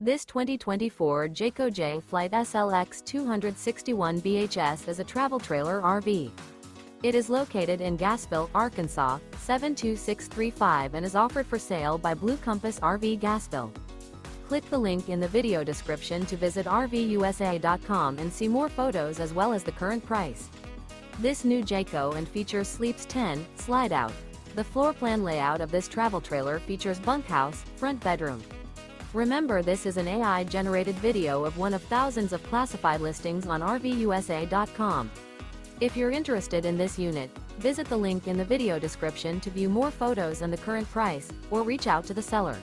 This 2024 Jayco Jay Flight SLX 261 BHS is a travel trailer RV. It is located in Gassville, Arkansas, 72635 and is offered for sale by Blue Compass RV Gassville. Click the link in the video description to visit RVUSA.com and see more photos as well as the current price. This new Jayco and features Sleeps 10, Slideout. The floor plan layout of this travel trailer features bunkhouse, front bedroom. Remember, this is an AI-generated video of one of thousands of classified listings on RVUSA.com. If you're interested in this unit, visit the link in the video description to view more photos and the current price, or reach out to the seller.